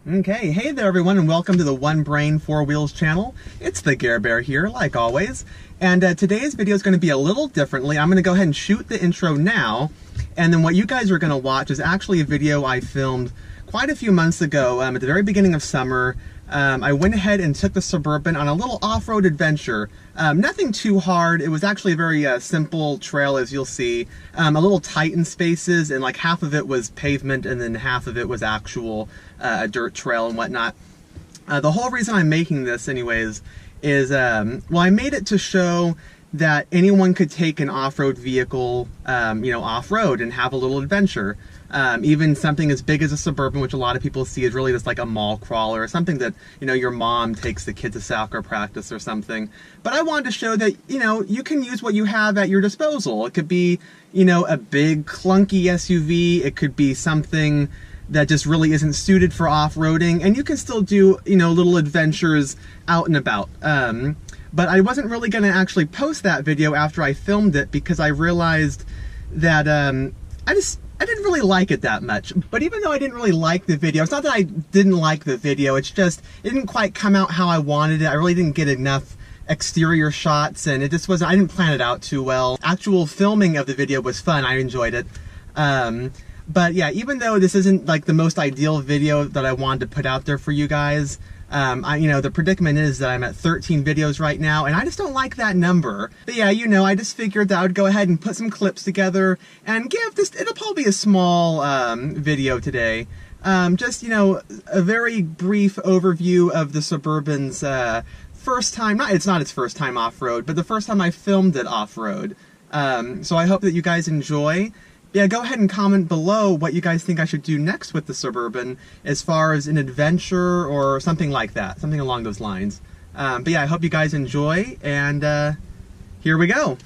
Okay, hey there everyone, and welcome to the One Brain Four Wheels channel. It's the Gare Bear here, like always. And today's video is going to be a little differently. I'm going to go ahead and shoot the intro now, and then what you guys are going to watch is actually a video I filmed quite a few months ago at the very beginning of summer. I went ahead and took the Suburban on a little off-road adventure. Nothing too hard. It was actually a very simple trail, as you'll see. A little tight in spaces, and like half of it was pavement and then half of it was actual a dirt trail and whatnot. The whole reason I'm making this anyways is, well, I made it to show that anyone could take an off-road vehicle, you know, off-road and have a little adventure. Even something as big as a Suburban, which a lot of people see is really just like a mall crawler or something that, you know, your mom takes the kid to soccer practice or something. But I wanted to show that, you know, you can use what you have at your disposal. It could be, you know, a big clunky SUV. It could be something that just really isn't suited for off-roading, and you can still do, you know, little adventures out and about. But I wasn't really going to actually post that video after I filmed it because I realized that I didn't really like it that much. But even though I didn't really like the video, it's not that I didn't like the video, it's just, it didn't quite come out how I wanted it. I really didn't get enough exterior shots, and it just wasn't, I didn't plan it out too well. Actual filming of the video was fun, I enjoyed it. But yeah, even though this isn't like the most ideal video that I wanted to put out there for you guys, you know, the predicament is that I'm at 13 videos right now, and I just don't like that number. But yeah, you know, I just figured that I would go ahead and put some clips together and give this, it'll probably be a small video today. Just, you know, a very brief overview of the Suburban's first time, it's not its first time off-road, but the first time I filmed it off-road. So I hope that you guys enjoy. Yeah, go ahead and comment below what you guys think I should do next with the Suburban as far as an adventure or something like that, something along those lines. But yeah, I hope you guys enjoy, and here we go.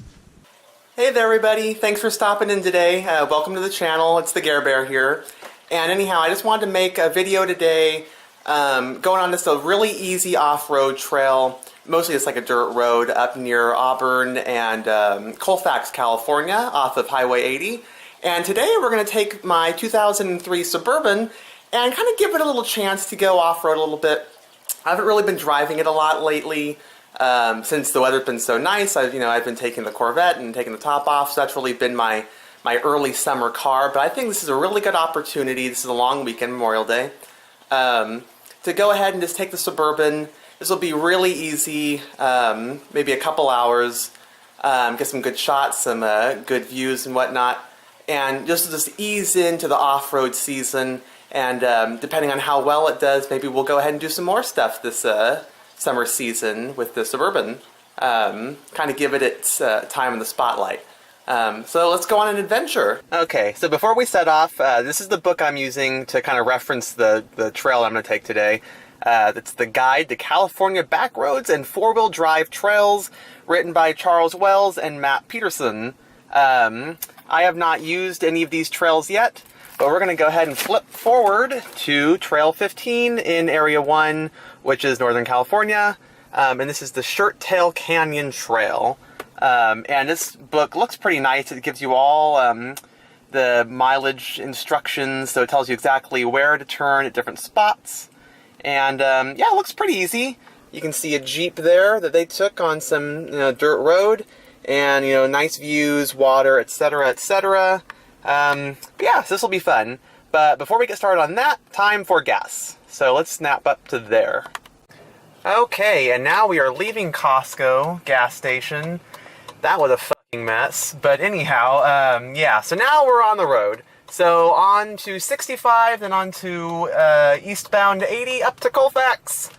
Hey there everybody, thanks for stopping in today. Welcome to the channel, it's the Gare Bear here. And anyhow, I just wanted to make a video today going on this a really easy off-road trail. Mostly it's like a dirt road up near Auburn and Colfax, California, off of Highway 80. And today we're going to take my 2003 Suburban and kind of give it a little chance to go off-road a little bit. I haven't really been driving it a lot lately since the weather's been so nice. I've been taking the Corvette and taking the top off, so that's really been my early summer car. But I think this is a really good opportunity. This is a long weekend, Memorial Day, to go ahead and just take the Suburban. This will be really easy, maybe a couple hours, get some good shots, some good views and whatnot. And just ease into the off-road season, and depending on how well it does, maybe we'll go ahead and do some more stuff this summer season with the Suburban. Kind of give it its time in the spotlight. So let's go on an adventure. Okay, so before we set off, this is the book I'm using to kind of reference the trail I'm going to take today. It's the Guide to California Backroads and Four-Wheel Drive Trails, written by Charles Wells and Matt Peterson. I have not used any of these trails yet, but we're going to go ahead and flip forward to Trail 15 in Area 1, which is Northern California, and this is the Shirttail Canyon Trail. And this book looks pretty nice. It gives you all the mileage instructions, so it tells you exactly where to turn at different spots. And yeah, it looks pretty easy. You can see a Jeep there that they took on some dirt road. And, you know, nice views, water, etc., etc. But yeah, so this will be fun. But before we get started on that, time for gas. So let's snap up to there. Okay, and now we are leaving Costco gas station. That was a fucking mess. But anyhow, yeah, so now we're on the road. So on to 65, then on to eastbound 80 up to Colfax.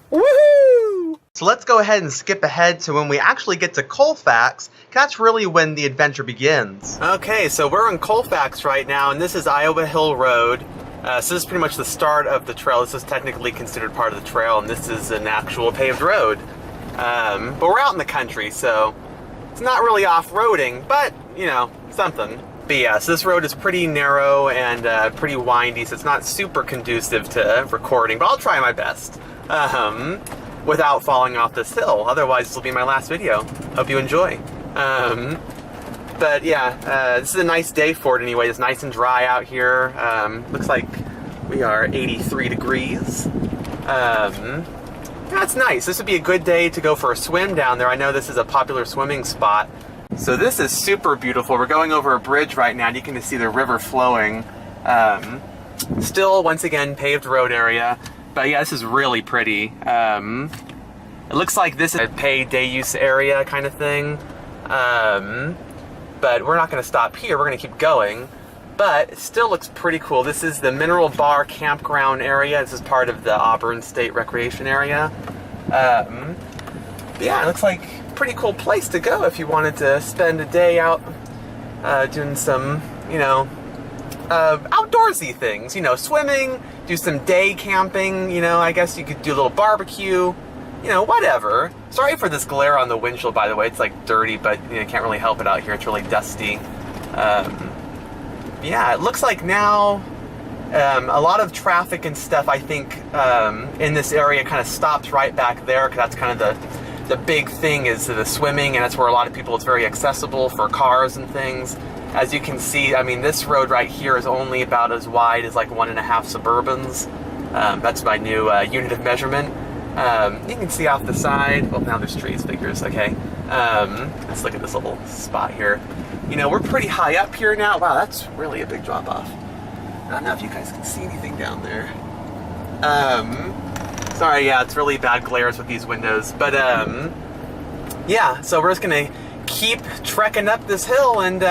Woohoo! So let's go ahead and skip ahead to when we actually get to Colfax. That's really when the adventure begins. Okay, so we're on Colfax right now, and this is Iowa Hill Road. So this is pretty much the start of the trail. This is technically considered part of the trail, and this is an actual paved road. But we're out in the country, so it's not really off-roading, but, you know, something. But yeah, so this road is pretty narrow and pretty windy, so it's not super conducive to recording, but I'll try my best. Without falling off this hill. Otherwise, this will be my last video. Hope you enjoy. But yeah, this is a nice day for it anyway. It's nice and dry out here. Looks like We are 83 degrees. That's nice. This would be a good day to go for a swim down there. I know this is a popular swimming spot. So this is super beautiful. We're going over a bridge right now, and you can just see the river flowing. Still, once again, paved road area. But yeah, this is really pretty. It looks like this is a paid day use area kind of thing. But we're not going to stop here. We're going to keep going. But it still looks pretty cool. This is the Mineral Bar Campground area. This is part of the Auburn State Recreation Area. Yeah, it looks like a pretty cool place to go if you wanted to spend a day out doing some, you know, outdoorsy things. You know, swimming, do some day camping, you know, I guess you could do a little barbecue, you know, whatever. Sorry for this glare on the windshield, by the way. It's like dirty, but you know, can't really help it out here. It's really dusty. Yeah, it looks like now a lot of traffic and stuff, I think, in this area kind of stops right back there, because that's kind of the big thing is the swimming, and that's where a lot of people, it's very accessible for cars and things. As you can see, I mean, this road right here is only about as wide as like 1.5 Suburbans. That's my new unit of measurement. You can see off the side, well, now there's trees, figures, okay. Let's look at this little spot here. You know, we're pretty high up here now. Wow, that's really a big drop off. I don't know if you guys can see anything down there. Sorry, yeah, it's really bad glares with these windows. But, yeah, so we're just gonna keep trekking up this hill, and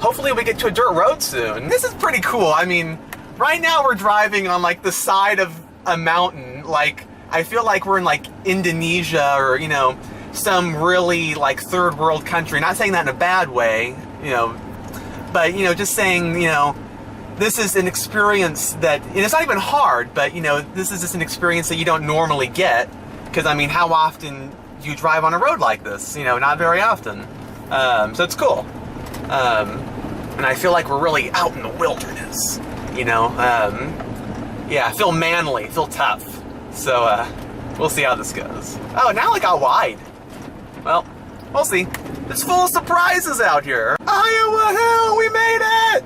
hopefully we get to a dirt road soon. This is pretty cool. I mean, right now we're driving on like the side of a mountain. Like, I feel like we're in like Indonesia, or, you know, some really like third world country. Not saying that in a bad way, you know, but, you know, just saying, you know, this is an experience that, and it's not even hard, but, you know, this is just an experience that you don't normally get. Because, I mean, how often do you drive on a road like this? You know, not very often. So it's cool. And I feel like we're really out in the wilderness, you know. Yeah, I feel manly, feel tough. So, we'll see how this goes. Oh, now it got wide. Well, we'll see. It's full of surprises out here. Iowa Hill, we made it!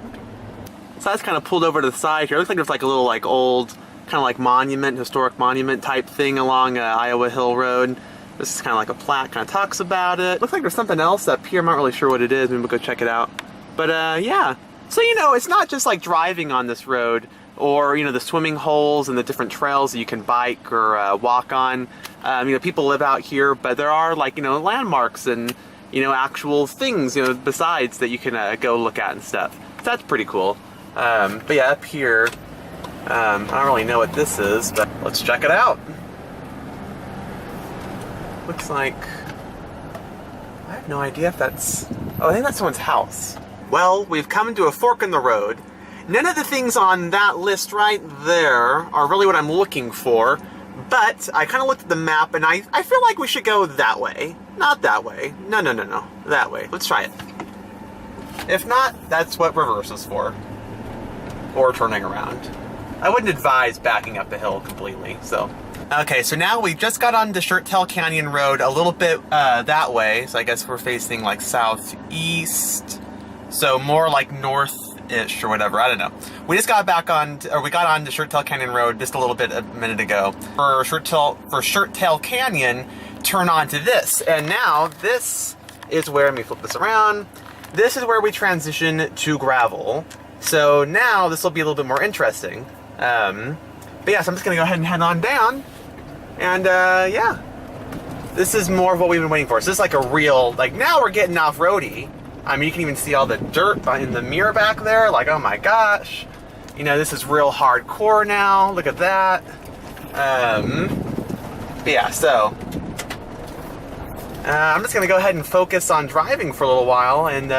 So I just kind of pulled over to the side here. It looks like there's like a little like old, kind of like monument, historic monument type thing along Iowa Hill Road. This is kind of like a plaque, kind of talks about it. Looks like there's something else up here. I'm not really sure what it is. Maybe we'll go check it out. But yeah. So, you know, it's not just like driving on this road, or, you know, the swimming holes and the different trails that you can bike or walk on. You know, people live out here, but there are, like, you know, landmarks and, you know, actual things, you know, besides that you can go look at and stuff. So that's pretty cool. But yeah, up here, I don't really know what this is, but let's check it out. Looks like, I have no idea if that's, oh, I think that's someone's house. Well, we've come to a fork in the road. None of the things on that list right there are really what I'm looking for, but I kind of looked at the map, and I feel like we should go that way. Not that way. No, that way. Let's try it. If not, that's what reverse is for. Or turning around. I wouldn't advise backing up the hill completely, so. Okay, so now we just got onto Shirttail Canyon Road a little bit that way, so I guess we're facing like southeast, so more like north-ish or whatever, I don't know. We just got back on, or we got on to Shirttail Canyon Road just a little bit a minute ago. For Shirttail Canyon, turn on to this, and now this is where, let me flip this around, this is where we transition to gravel. So now this will be a little bit more interesting. But yeah, so I'm just gonna go ahead and head on down. And yeah, this is more of what we've been waiting for. So this is like a real, like now we're getting off-roady. I mean, you can even see all the dirt in the mirror back there. Like, oh my gosh. You know, this is real hardcore now. Look at that. But yeah, so I'm just gonna go ahead and focus on driving for a little while, and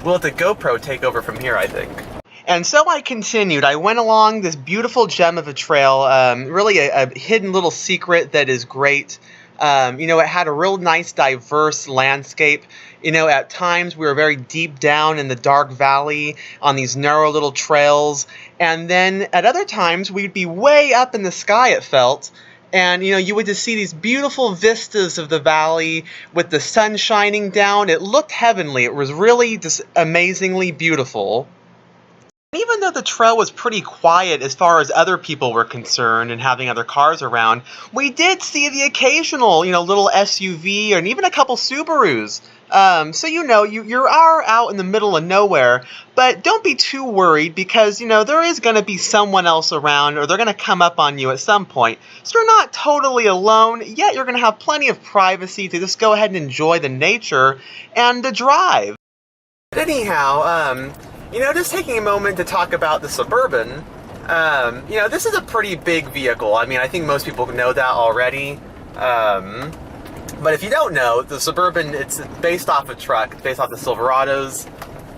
we'll let the GoPro take over from here, I think. And so I continued. I went along this beautiful gem of a trail, really a hidden little secret that is great. You know, it had a real nice, diverse landscape. You know, at times we were very deep down in the dark valley on these narrow little trails. And then at other times we'd be way up in the sky, it felt. And, you know, you would just see these beautiful vistas of the valley with the sun shining down. It looked heavenly. It was really just amazingly beautiful. Even though the trail was pretty quiet as far as other people were concerned and having other cars around, we did see the occasional, little SUV and even a couple Subarus. So you are out in the middle of nowhere, but don't be too worried because, there is going to be someone else around or they're going to come up on you at some point. So you're not totally alone, yet you're going to have plenty of privacy to just go ahead and enjoy the nature and the drive. But anyhow, just taking a moment to talk about the Suburban, this is a pretty big vehicle. I mean, I think most people know that already. But if you don't know, the Suburban, it's based off a truck. It's based off the Silverados.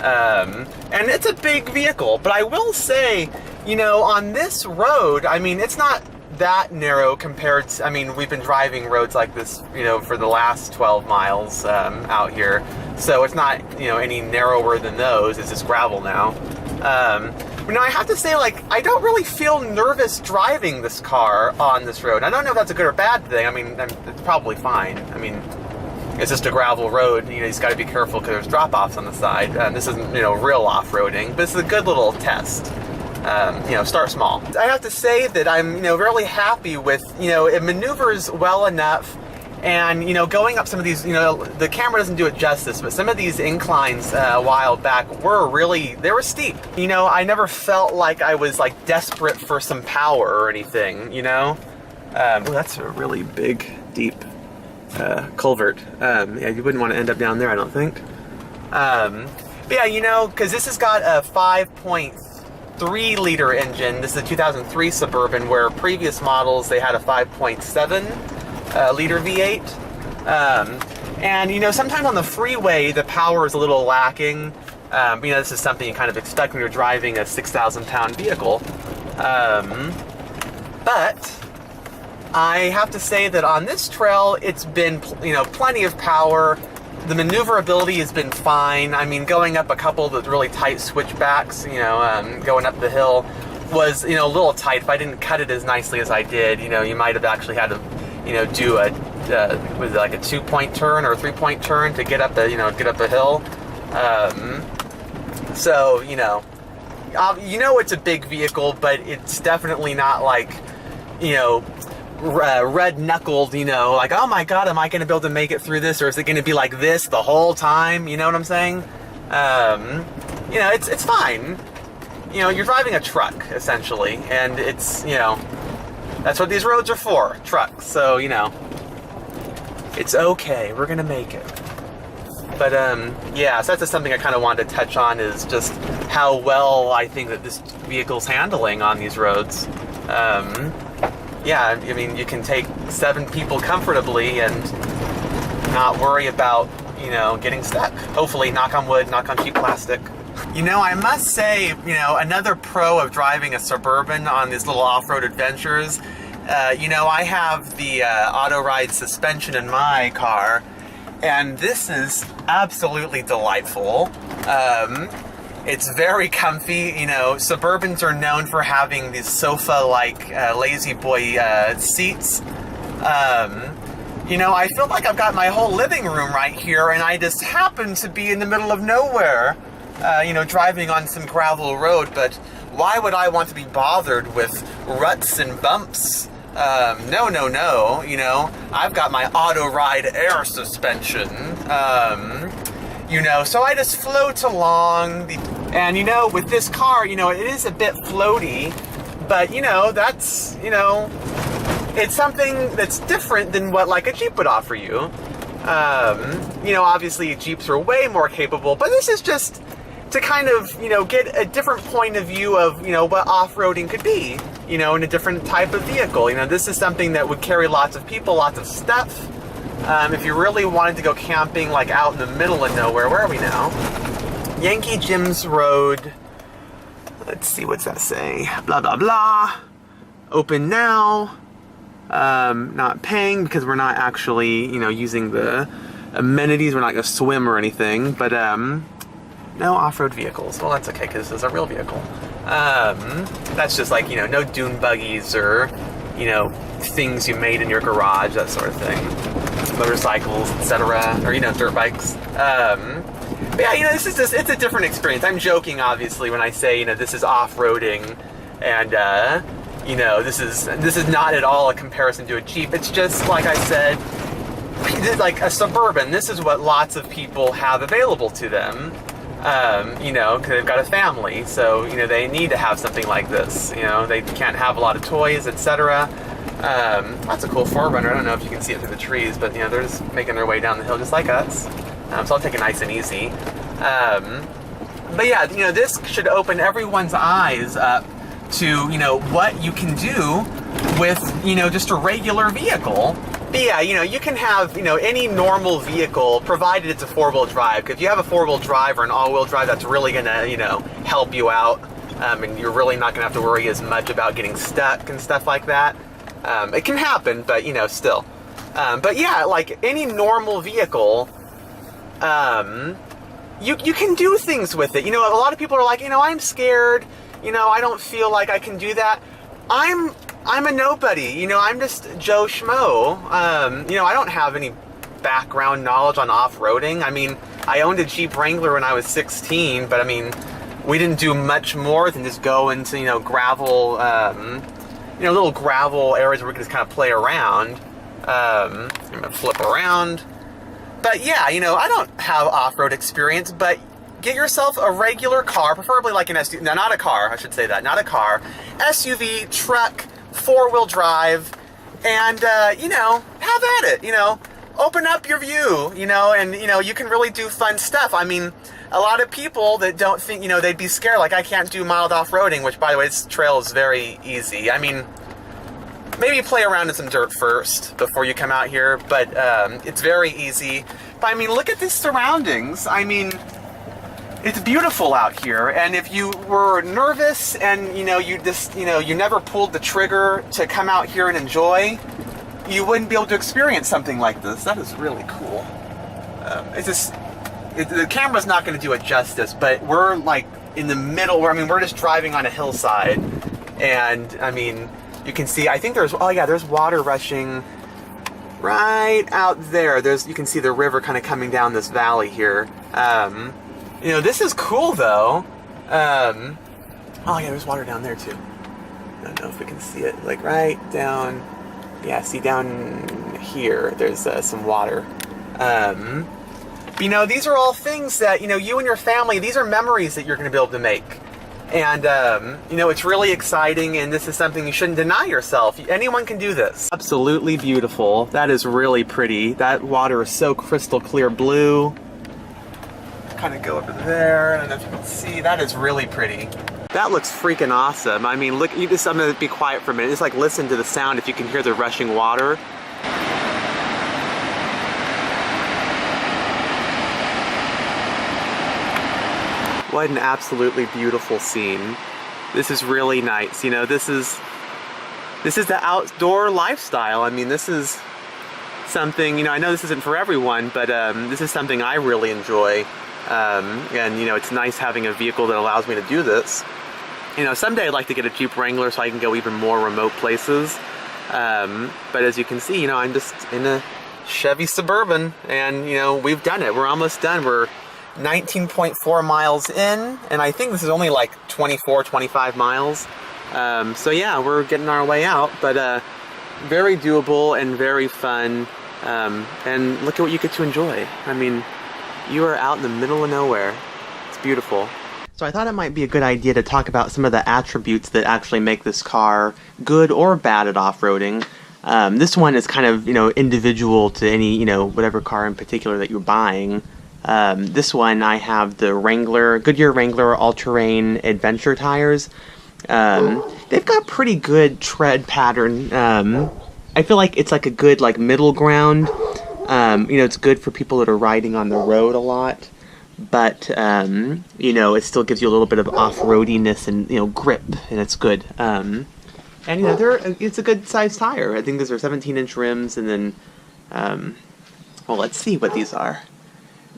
And it's a big vehicle. But I will say, on this road, I mean, it's not that narrow compared to, we've been driving roads like this, for the last 12 miles out here. So it's not, any narrower than those. It's just gravel now. But I have to say, I don't really feel nervous driving this car on this road. I don't know if that's a good or bad thing. It's probably fine. It's just a gravel road. You just got to be careful because there's drop-offs on the side. This isn't, real off-roading, but it's a good little test. Start small. I have to say that I'm, really happy with, it maneuvers well enough. And, going up some of these, the camera doesn't do it justice, but some of these inclines a while back they were steep. I never felt like I was, desperate for some power or anything, Oh, that's a really big, deep culvert. Yeah, you wouldn't want to end up down there, I don't think. But yeah, because this has got a 5.3 liter engine. This is a 2003 Suburban, where previous models, they had a 5.7 liter V8. And sometimes on the freeway the power is a little lacking. This is something you kind of expect when you're driving a 6,000 pound vehicle. But I have to say that on this trail it's been plenty of power. The maneuverability has been fine. Going up a couple of the really tight switchbacks, going up the hill was a little tight. If I didn't cut it as nicely as I did, you might have actually had to do a 2-point turn or a 3-point turn to get up the hill. So it's a big vehicle, but it's definitely not red knuckled. Oh my God, am I going to be able to make it through this, or is it going to be like this the whole time? You know what I'm saying? It's fine. You're driving a truck essentially, and it's that's what these roads are for, trucks. So, it's okay. We're going to make it. But, yeah, so that's just something I kind of wanted to touch on, is just how well I think that this vehicle's handling on these roads. Yeah, you can take 7 people comfortably and not worry about, getting stuck. Hopefully, knock on wood, knock on cheap plastic. I must say, another pro of driving a Suburban on these little off-road adventures, I have the auto-ride suspension in my car, and this is absolutely delightful. It's very comfy. Suburbans are known for having these sofa-like lazy boy seats. I feel like I've got my whole living room right here, and I just happen to be in the middle of nowhere. Driving on some gravel road, but why would I want to be bothered with ruts and bumps? No. I've got my auto-ride air suspension. So I just float along. And, with this car, it is a bit floaty, but, that's, it's something that's different than what, a Jeep would offer you. Obviously Jeeps are way more capable, but this is just to kind of, get a different point of view of, what off-roading could be, in a different type of vehicle. This is something that would carry lots of people, lots of stuff. If you really wanted to go camping, out in the middle of nowhere, where are we now? Yankee Jim's Road. Let's see, what's that say? Blah, blah, blah. Open now. Not paying because we're not actually, using the amenities. We're not going to swim or anything, but, no off-road vehicles. Well, that's okay, because this is a real vehicle. That's just no dune buggies or, things you made in your garage, that sort of thing. Motorcycles, etc., or, dirt bikes. But yeah, you know, this is just, it's a different experience. I'm joking, obviously, when I say, you know, this is off-roading, and, you know, this is not at all a comparison to a Jeep. It's just, like I said, like a Suburban. This is what lots of people have available to them, you know, because they've got a family, so, you know, they need to have something like this. You know, they can't have a lot of toys, etc. Lots of cool 4Runner. I don't know if you can see it through the trees, but, you know, they're just making their way down the hill just like us. So I'll take it nice and easy. But yeah, you know, this should open everyone's eyes up to, you know, what you can do with, you know, just a regular vehicle. But yeah, you know, you can have, you know, any normal vehicle, provided it's a 4-wheel drive. Because if you have a 4-wheel drive or an all-wheel drive, that's really gonna, you know, help you out. And you're really not gonna have to worry as much about getting stuck and stuff like that. It can happen, but, you know, still. But yeah, like any normal vehicle, you can do things with it. You know, a lot of people are like, you know, I'm scared. You know, I don't feel like I can do that. I'm a nobody. You know, I'm just Joe Schmo. You know, I don't have any background knowledge on off-roading. I mean, I owned a Jeep Wrangler when I was 16, but I mean, we didn't do much more than just go into, you know, gravel, you know, little gravel areas where we could just kind of play around, I'm gonna flip around. But yeah, you know, I don't have off-road experience, but get yourself a regular car, preferably like an SUV, no, not a car, I should say that, not a car, SUV, truck, 4-wheel drive, and, you know, have at it, you know, open up your view, you know, and, you know, you can really do fun stuff. I mean, a lot of people that don't think, you know, they'd be scared, like, I can't do mild off-roading, which, by the way, this trail is very easy. I mean, maybe play around in some dirt first before you come out here, but it's very easy. But I mean, look at the surroundings. I mean, it's beautiful out here, and if you were nervous and, you know, you just, you know, you never pulled the trigger to come out here and enjoy, you wouldn't be able to experience something like this. That is really cool. It's just, the camera's not going to do it justice, but we're like in the middle, I mean, we're just driving on a hillside, and I mean, you can see, I think there's, oh yeah, there's water rushing right out there. You can see the river kind of coming down this valley here. You know, this is cool though. Oh yeah, there's water down there too. I don't know if we can see it, like right down, yeah, see down here, there's some water. You know, these are all things that, you know, you and your family, these are memories that you're going to be able to make. And, you know, it's really exciting, and this is something you shouldn't deny yourself. Anyone can do this. Absolutely beautiful. That is really pretty. That water is so crystal clear blue. Kind of go over there. I don't know if you can see. That is really pretty. That looks freaking awesome. I mean, look, I'm going to be quiet for a minute. Just like listen to the sound if you can hear the rushing water. What an absolutely beautiful scene. This is really nice. You know, this is the outdoor lifestyle. I mean, this is something, you know, I know this isn't for everyone, but this is something I really enjoy. And, you know, it's nice having a vehicle that allows me to do this. You know, someday I'd like to get a Jeep Wrangler so I can go even more remote places. But as you can see, you know, I'm just in a Chevy Suburban, and, you know, we've done it. We're almost done. We're 19.4 miles in, and I think this is only like 24, 25 miles. So yeah, we're getting our way out, but very doable and very fun. And look at what you get to enjoy. I mean, you are out in the middle of nowhere. It's beautiful. So I thought it might be a good idea to talk about some of the attributes that actually make this car good or bad at off-roading. This one is kind of, you know, individual to any, you know, whatever car in particular that you're buying. This one, I have the Goodyear Wrangler All-Terrain Adventure tires. They've got pretty good tread pattern. I feel like it's like a good like middle ground. You know, it's good for people that are riding on the road a lot, but you know, it still gives you a little bit of off-roadiness and, you know, grip, and it's good. And you know, it's a good size tire. I think these are 17-inch rims, and then well, let's see what these are.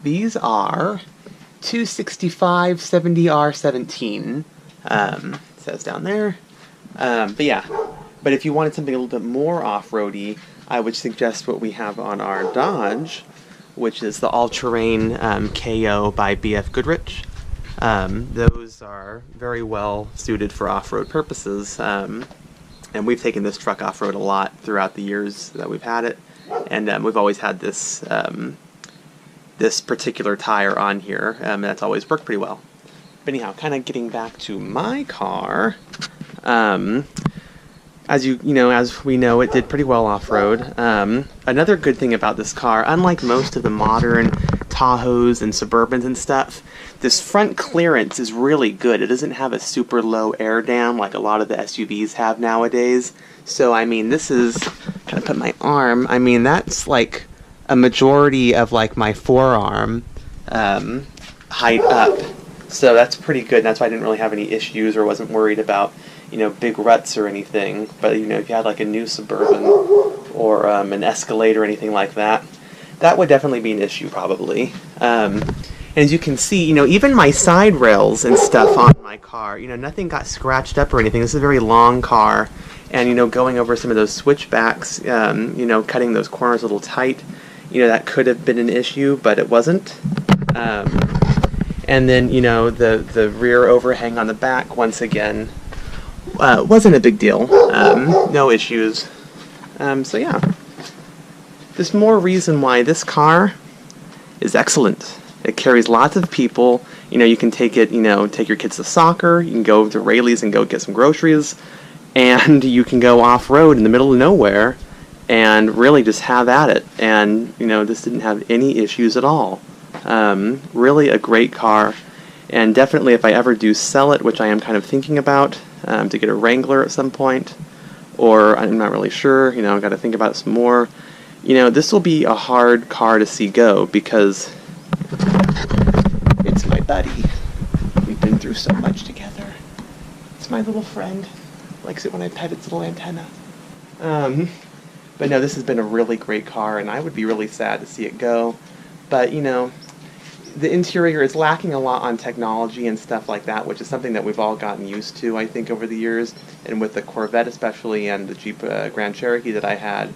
These are 265 70R17, it says down there. But yeah, but if you wanted something a little bit more off-roady, I would suggest what we have on our Dodge, which is the all-terrain KO by BF Goodrich. Those are very well suited for off-road purposes, and we've taken this truck off-road a lot throughout the years that we've had it, and we've always had this this particular tire on here, and that's always worked pretty well. But anyhow, kind of getting back to my car, as we know, it did pretty well off-road. Another good thing about this car, unlike most of the modern Tahoes and Suburbans and stuff, this front clearance is really good. It doesn't have a super low air dam like a lot of the SUVs have nowadays. So, I mean, this is, kind of put my arm, I mean, that's like a majority of like my forearm height up. So that's pretty good. That's why I didn't really have any issues or wasn't worried about, you know, big ruts or anything. But, you know, if you had like a new Suburban or an Escalade or anything like that, that would definitely be an issue probably. And as you can see, you know, even my side rails and stuff on my car, you know, nothing got scratched up or anything. This is a very long car. And, you know, going over some of those switchbacks, you know, cutting those corners a little tight, you know, that could have been an issue, but it wasn't. And then, you know, the rear overhang on the back, once again, wasn't a big deal. No issues. So yeah, there's more reason why this car is excellent. It carries lots of people. You know, you can take it, you know, take your kids to soccer, you can go to Rayleigh's and go get some groceries, and you can go off-road in the middle of nowhere and really just have at it. And, you know, this didn't have any issues at all. Really a great car, and definitely if I ever do sell it, which I am kind of thinking about, to get a Wrangler at some point, or I'm not really sure, you know, I've got to think about it some more. You know, this will be a hard car to see go because it's my buddy. We've been through so much together. It's my little friend. Likes it when I pet its little antenna. But no, this has been a really great car, and I would be really sad to see it go. But, you know, the interior is lacking a lot on technology and stuff like that, which is something that we've all gotten used to, I think, over the years. And with the Corvette especially, and the Jeep Grand Cherokee that I had,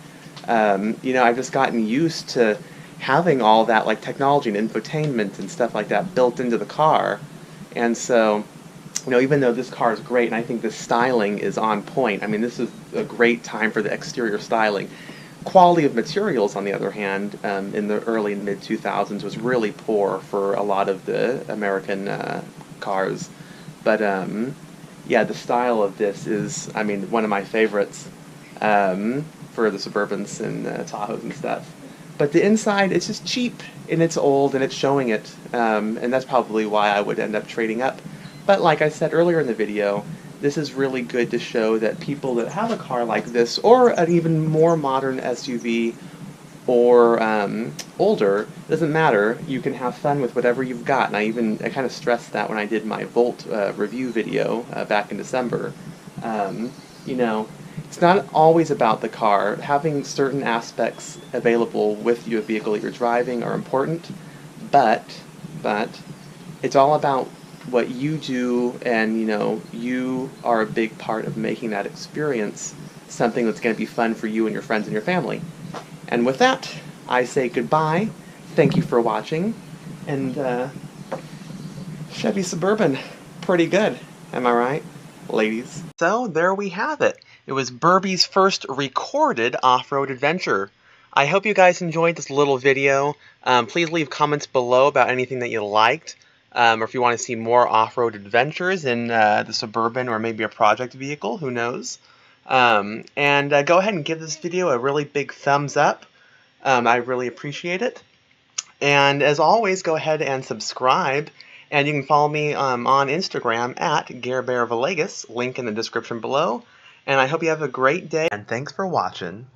you know, I've just gotten used to having all that, like, technology and infotainment and stuff like that built into the car. And so, you know, even though this car is great, and I think the styling is on point, I mean, this is a great time for the exterior styling. Quality of materials, on the other hand, in the early and mid-2000s was really poor for a lot of the American cars. But, yeah, the style of this is, I mean, one of my favorites for the Suburbans and Tahoes and stuff. But the inside, it's just cheap, and it's old, and it's showing it, and that's probably why I would end up trading up. But like I said earlier in the video, this is really good to show that people that have a car like this, or an even more modern SUV, or older, doesn't matter, you can have fun with whatever you've got. And I kind of stressed that when I did my Volt review video back in December. You know, it's not always about the car. Having certain aspects available with your vehicle that you're driving are important, but it's all about what you do, and, you know, you are a big part of making that experience something that's going to be fun for you and your friends and your family. And with that, I say goodbye. Thank you for watching, and Chevy Suburban, pretty good, am I right, ladies? So there we have it. It was Burby's first recorded off-road adventure. I hope you guys enjoyed this little video. Please leave comments below about anything that you liked. Or if you want to see more off-road adventures in the Suburban or maybe a project vehicle, who knows. And go ahead and give this video a really big thumbs up. I really appreciate it. And as always, go ahead and subscribe. And you can follow me on Instagram at GareBearVillegas, link in the description below. And I hope you have a great day. And thanks for watching.